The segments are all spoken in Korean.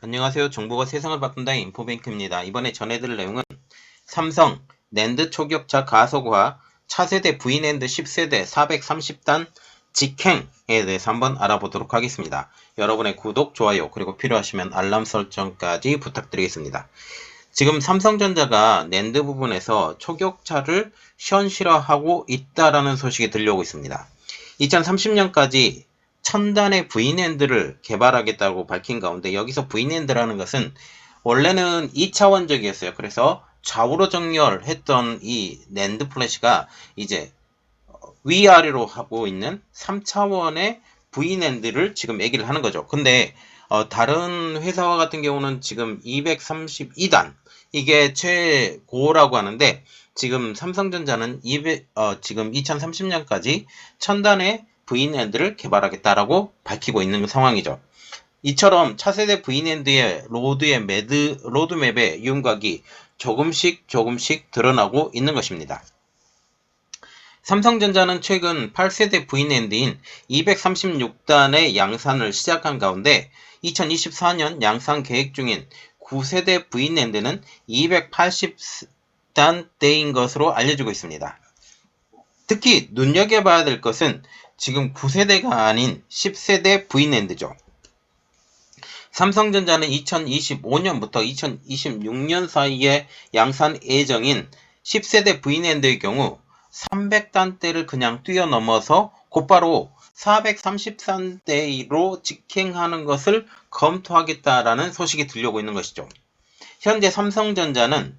안녕하세요. 정보가 세상을 바꾼다 인포뱅크입니다. 이번에 전해드릴 내용은 삼성 낸드 초격차 가속화 차세대 V낸드 10세대 430단 직행에 대해서 한번 알아보도록 하겠습니다. 여러분의 구독, 좋아요, 그리고 필요하시면 알람 설정까지 부탁드리겠습니다. 지금 삼성전자가 낸드 부분에서 초격차를 현실화하고 있다라는 소식이 들려오고 있습니다. 2030년까지 1000단의 V낸드를 개발하겠다고 밝힌 가운데 여기서 V낸드라는 것은 원래는 2차원적이었어요. 그래서 좌우로 정렬했던 이 낸드 플래시가 이제 위아래로 하고 있는 3차원의 V낸드를 지금 얘기를 하는 거죠. 근데 다른 회사와 같은 경우는 지금 232단 이게 최고라고 하는데 지금 삼성전자는 지금 2030년까지 1000단의 V낸드를 개발하겠다라고 밝히고 있는 상황이죠. 이처럼 차세대 V낸드의 로드맵의 윤곽이 조금씩 드러나고 있는 것입니다. 삼성전자는 최근 8세대 V낸드인 236단의 양산을 시작한 가운데 2024년 양산 계획 중인 9세대 V낸드는 280단대인 것으로 알려지고 있습니다. 특히 눈여겨봐야 될 것은 지금 9세대가 아닌 10세대 V낸드죠. 삼성전자는 2025년부터 2026년 사이에 양산 예정인 10세대 V낸드의 경우 300단대를 그냥 뛰어넘어서 곧바로 430단대로 직행하는 것을 검토하겠다라는 소식이 들려오고 있는 것이죠. 현재 삼성전자는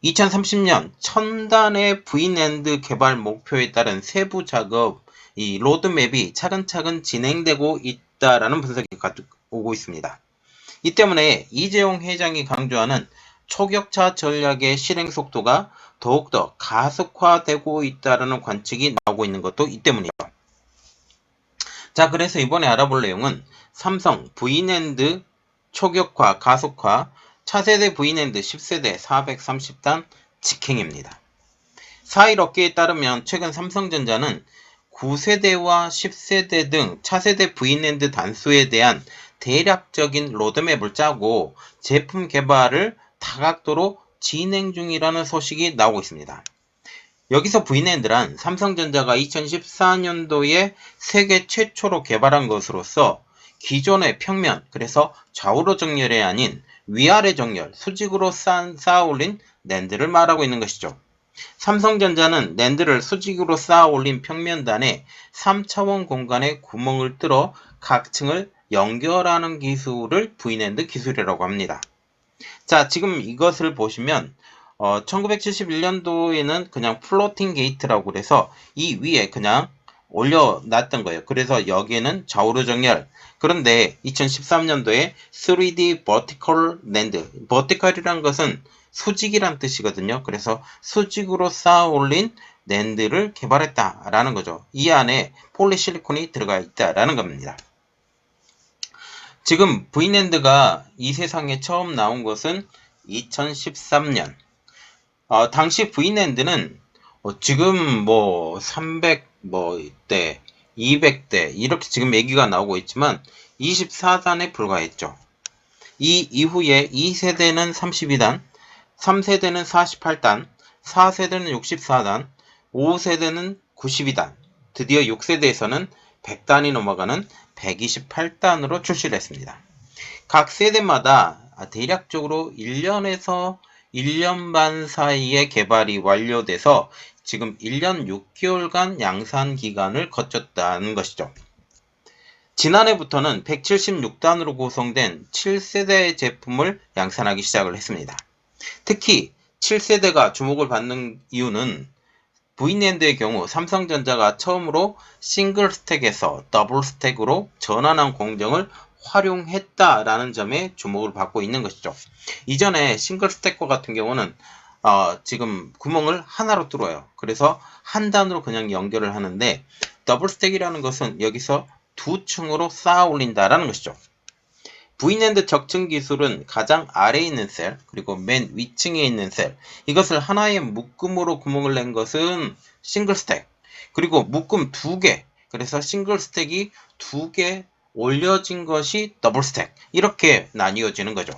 2030년 1000단의 V낸드 개발 목표에 따른 세부 작업, 이 로드맵이 차근차근 진행되고 있다라는 분석이 오고 있습니다. 이 때문에 이재용 회장이 강조하는 초격차 전략의 실행 속도가 더욱더 가속화되고 있다는 관측이 나오고 있는 것도 이 때문이죠. 자, 그래서 이번에 알아볼 내용은 삼성 V낸드 초격화 가속화 차세대 V낸드 10세대 430단 직행입니다. 4일 업계에 따르면 최근 삼성전자는 9세대와 10세대 등 차세대 V낸드 단수에 대한 대략적인 로드맵을 짜고 제품 개발을 다각도로 진행 중이라는 소식이 나오고 있습니다. 여기서 V낸드란 삼성전자가 2014년도에 세계 최초로 개발한 것으로서 기존의 평면, 그래서 좌우로 정렬이 아닌 위아래 정렬, 수직으로 쌓아 올린 낸드를 말하고 있는 것이죠. 삼성전자는 낸드를 수직으로 쌓아 올린 평면단에 3차원 공간에 구멍을 뚫어 각 층을 연결하는 기술을 V낸드 기술이라고 합니다. 자, 지금 이것을 보시면 1971년도에는 그냥 플로팅 게이트라고 그래서 이 위에 그냥 올려놨던 거예요. 그래서 여기에는 좌우로 정렬. 그런데 2013년도에 3D Vertical NAND, Vertical이란 것은 수직이란 뜻이거든요. 그래서 수직으로 쌓아 올린 낸드를 개발했다라는 거죠. 이 안에 폴리실리콘이 들어가 있다라는 겁니다. 지금 V낸드가 이 세상에 처음 나온 것은 2013년. 당시 V낸드는 지금 300대, 200대 이렇게 지금 얘기가 나오고 있지만 24단에 불과했죠. 이 이후에 2세대는 32단, 3세대는 48단, 4세대는 64단, 5세대는 92단, 드디어 6세대에서는 100단이 넘어가는 128단으로 출시를 했습니다. 각 세대마다 대략적으로 1년에서 1년 반 사이에 개발이 완료돼서 지금 1년 6개월간 양산 기간을 거쳤다는 것이죠. 지난해부터는 176단으로 구성된 7세대 제품을 양산하기 시작을 했습니다. 특히 7세대가 주목을 받는 이유는 V낸드의 경우 삼성전자가 처음으로 싱글 스택에서 더블 스택으로 전환한 공정을 활용했다라는 점에 주목을 받고 있는 것이죠. 이전에 싱글 스택과 같은 경우는 지금 구멍을 하나로 뚫어요. 그래서 한 단으로 그냥 연결을 하는데 더블 스택이라는 것은 여기서 두 층으로 쌓아 올린다라는 것이죠. V낸드 적층 기술은 가장 아래에 있는 셀, 그리고 맨 위층에 있는 셀, 이것을 하나의 묶음으로 구멍을 낸 것은 싱글 스택, 그리고 묶음 2개, 그래서 싱글 스택이 2개 올려진 것이 더블 스택. 이렇게 나뉘어지는 거죠.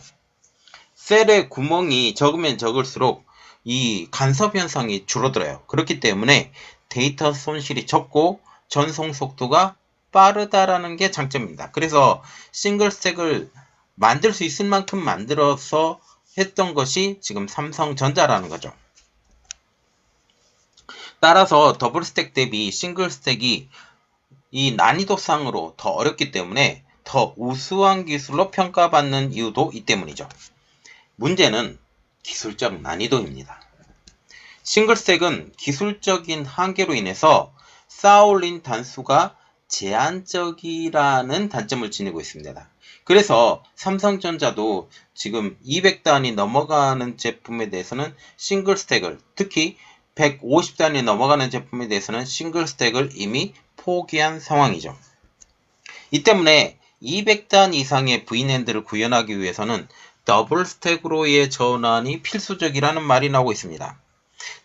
셀의 구멍이 적으면 적을수록 이 간섭 현상이 줄어들어요. 그렇기 때문에 데이터 손실이 적고 전송 속도가 빠르다라는 게 장점입니다. 그래서 싱글 스택을 만들 수 있을 만큼 만들어서 했던 것이 지금 삼성전자라는 거죠. 따라서 더블 스택 대비 싱글 스택이 이 난이도상으로 더 어렵기 때문에 더 우수한 기술로 평가받는 이유도 이 때문이죠. 문제는 기술적 난이도입니다. 싱글 스택은 기술적인 한계로 인해서 쌓아올린 단수가 제한적이라는 단점을 지니고 있습니다. 그래서 삼성전자도 지금 200단이 넘어가는 제품에 대해서는 싱글 스택을, 특히 150단이 넘어가는 제품에 대해서는 싱글 스택을 이미 포기한 상황이죠. 이 때문에 200단 이상의 V낸드를 구현하기 위해서는 더블 스택으로의 전환이 필수적이라는 말이 나오고 있습니다.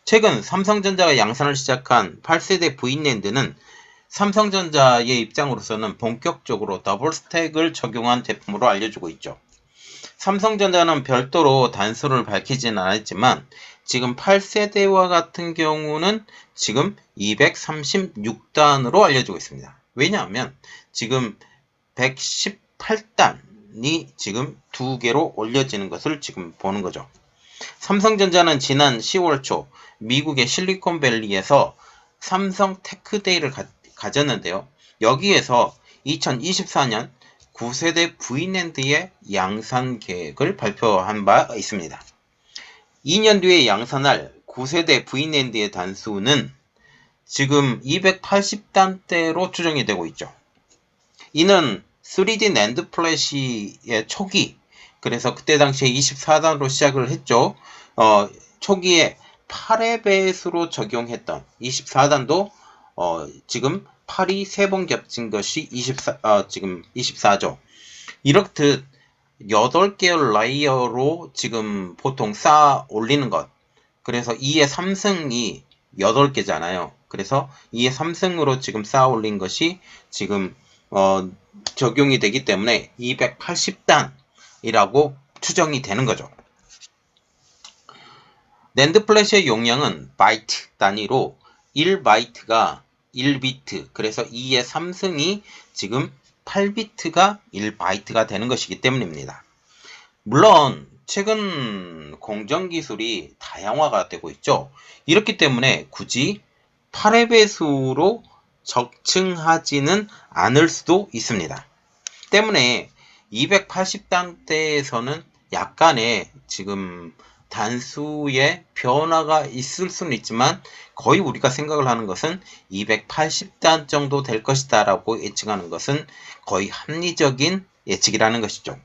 최근 삼성전자가 양산을 시작한 8세대 V낸드는 삼성전자의 입장으로서는 본격적으로 더블 스택을 적용한 제품으로 알려지고 있죠. 삼성전자는 별도로 단수를 밝히지는 않았지만 지금 8세대와 같은 경우는 지금 236단으로 알려지고 있습니다. 왜냐하면 지금 118단이 지금 2개로 올려지는 것을 지금 보는 거죠. 삼성전자는 지난 10월 초 미국의 실리콘밸리에서 삼성 테크데이를 가졌는데요. 여기에서 2024년 9세대 V낸드의 양산 계획을 발표한 바 있습니다. 2년 뒤에 양산할 9세대 V낸드의 단수는 지금 280단대로 추정이 되고 있죠. 이는 3D 낸드 플래시의 초기, 그래서 그때 당시에 24단으로 시작을 했죠. 초기에 8의 배수로 적용했던 24단도 지금 8이 3번 겹친 것이 지금 24죠. 이렇듯 8개의 라이어로 지금 보통 쌓아 올리는 것. 그래서 2의 3승이 8개잖아요. 그래서 2의 3승으로 지금 쌓아 올린 것이 지금 적용이 되기 때문에 280단이라고 추정이 되는 거죠. 낸드 플래시의 용량은 바이트 단위로 1바이트가 1비트, 그래서 2의 3승이 지금 8비트가 1바이트가 되는 것이기 때문입니다. 물론 최근 공정기술이 다양화가 되고 있죠. 이렇기 때문에 굳이 8의 배수로 적층하지는 않을 수도 있습니다. 때문에 280단대에서는 약간의 지금 단수의 변화가 있을 수는 있지만 거의 우리가 생각을 하는 것은 280단 정도 될 것이다 라고 예측하는 것은 거의 합리적인 예측이라는 것이죠.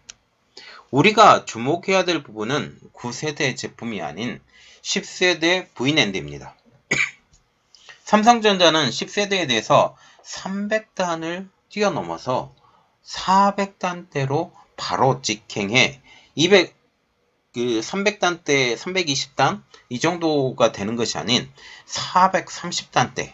우리가 주목해야 될 부분은 9세대 제품이 아닌 10세대 V낸드입니다. 삼성전자는 10세대에 대해서 300단을 뛰어넘어서 400단대로 바로 직행해 300단대, 320단 이 정도가 되는 것이 아닌 430단대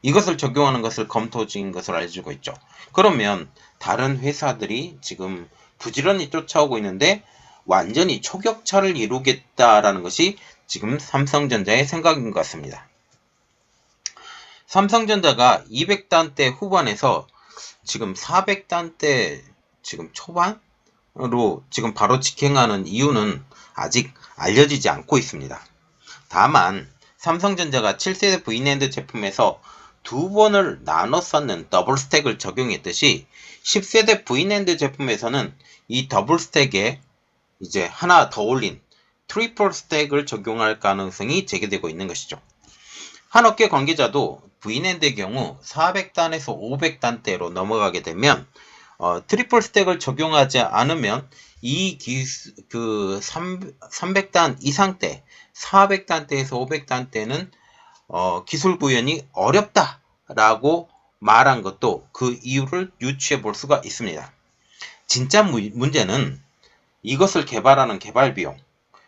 이것을 적용하는 것을 검토 중인 것으로 알려지고 있죠. 그러면 다른 회사들이 지금 부지런히 쫓아오고 있는데 완전히 초격차를 이루겠다라는 것이 지금 삼성전자의 생각인 것 같습니다. 삼성전자가 200단대 후반에서 지금 400단대 지금 초반으로 지금 바로 직행하는 이유는 아직 알려지지 않고 있습니다. 다만 삼성전자가 7세대 V낸드 제품에서 2번을 나눠 쌓는 더블 스택을 적용했듯이 10세대 V낸드 제품에서는 이 더블 스택에 이제 하나 더 올린 트리플 스택을 적용할 가능성이 제기되고 있는 것이죠. 한 업계 관계자도 V낸드의 경우 400단에서 500단대로 넘어가게 되면 트리플 스택을 적용하지 않으면 이 300단 이상대, 400단대에서 500단대는 기술 구현이 어렵다라고 말한 것도 그 이유를 유추해 볼 수가 있습니다. 진짜 문제는 이것을 개발하는 개발 비용,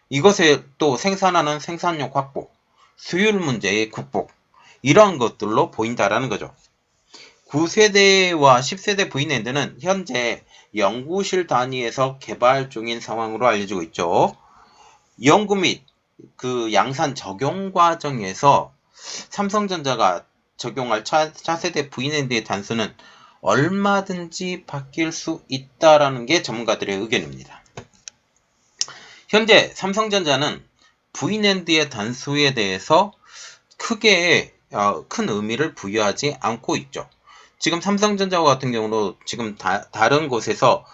이것에 또 생산하는 생산력 확보, 수율 문제의 극복, 이러한 것들로 보인다라는 거죠. 9세대와 10세대 V낸드는 현재 연구실 단위에서 개발 중인 상황으로 알려지고 있죠. 연구 및 그 양산 적용 과정에서 삼성전자가 적용할 차세대 V낸드의 단수는 얼마든지 바뀔 수 있다라는 게 전문가들의 의견입니다. 현재 삼성전자는 V낸드의 단수에 대해서 크게 큰 의미를 부여하지 않고 있죠. 지금 삼성전자 같은 경우도 지금 다른 곳에서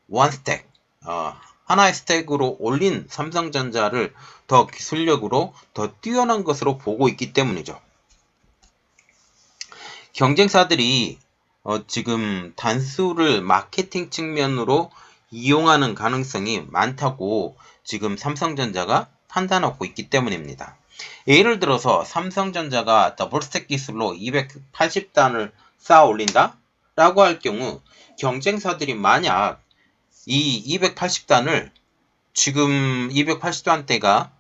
원스택 하나의 스택으로 올린 삼성전자를 더 기술력으로 더 뛰어난 것으로 보고 있기 때문이죠. 경쟁사들이 지금 단수를 마케팅 측면으로 이용하는 가능성이 많다고 지금 삼성전자가 판단하고 있기 때문입니다. 예를 들어서 삼성전자가 더블스택 기술로 280단을 쌓아 올린다? 라고 할 경우 경쟁사들이 만약 이 280단을 지금 280단대가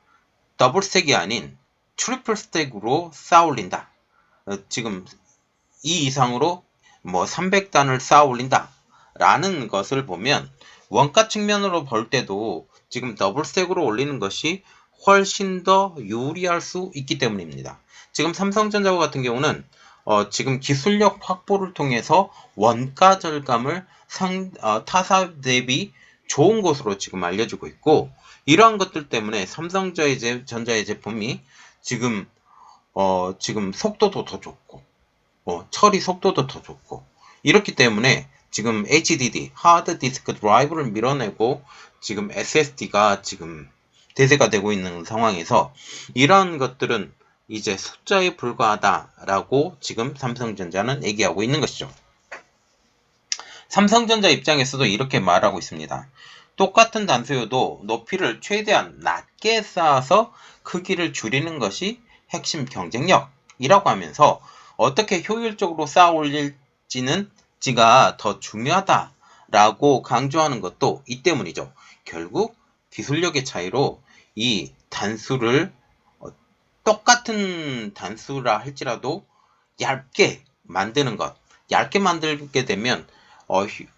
더블스택이 아닌 트리플 스택으로 쌓아 올린다. 지금 이 이상으로 뭐 300단을 쌓아 올린다. 라는 것을 보면 원가 측면으로 볼 때도 지금 더블스택으로 올리는 것이 훨씬 더 유리할 수 있기 때문입니다. 지금 삼성전자 같은 경우는 지금 기술력 확보를 통해서 원가 절감을 타사 대비 좋은 것으로 지금 알려지고 있고, 이러한 것들 때문에 삼성전자의 제품이 지금 속도도 더 좋고 처리 속도도 더 좋고, 이렇기 때문에 지금 HDD 하드 디스크 드라이브를 밀어내고 지금 SSD가 지금 대세가 되고 있는 상황에서 이러한 것들은 이제 숫자에 불과하다라고 지금 삼성전자는 얘기하고 있는 것이죠. 삼성전자 입장에서도 이렇게 말하고 있습니다. 똑같은 단수여도 높이를 최대한 낮게 쌓아서 크기를 줄이는 것이 핵심 경쟁력이라고 하면서 어떻게 효율적으로 쌓아 올릴지가 더 중요하다라고 강조하는 것도 이 때문이죠. 결국 기술력의 차이로 이 단수를 똑같은 단수라 할지라도 얇게 만드는 것, 얇게 만들게 되면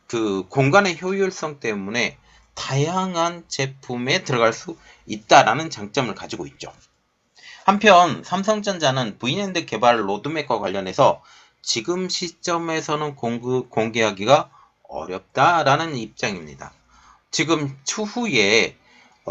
그 공간의 효율성 때문에 다양한 제품에 들어갈 수 있다라는 장점을 가지고 있죠. 한편 삼성전자는 V낸드 개발 로드맵과 관련해서 지금 시점에서는 공개하기가 어렵다라는 입장입니다. 지금 추후에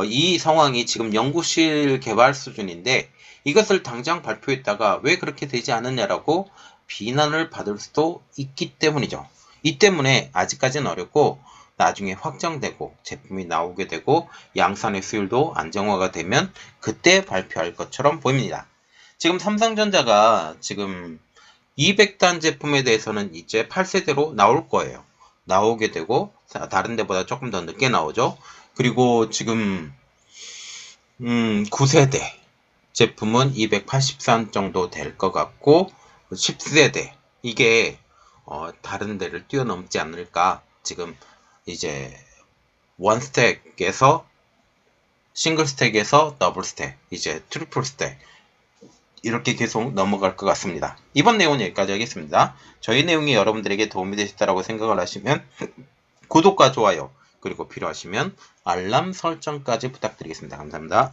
이 상황이 지금 연구실 개발 수준인데 이것을 당장 발표했다가 왜 그렇게 되지 않느냐라고 비난을 받을 수도 있기 때문이죠. 이 때문에 아직까지는 어렵고 나중에 확정되고 제품이 나오게 되고 양산의 수율도 안정화가 되면 그때 발표할 것처럼 보입니다. 지금 삼성전자가 지금 200단 제품에 대해서는 이제 8세대로 나올 거예요. 나오게 되고 다른 데보다 조금 더 늦게 나오죠. 그리고 지금 9세대 제품은 283 정도 될 것 같고 10세대 이게 다른 데를 뛰어넘지 않을까. 지금 이제 원스택에서 싱글 스택에서 더블 스택, 이제 트리플 스택 이렇게 계속 넘어갈 것 같습니다. 이번 내용은 여기까지 하겠습니다. 저희 내용이 여러분들에게 도움이 되셨다고 생각을 하시면 구독과 좋아요, 그리고 필요하시면 알람 설정까지 부탁드리겠습니다. 감사합니다.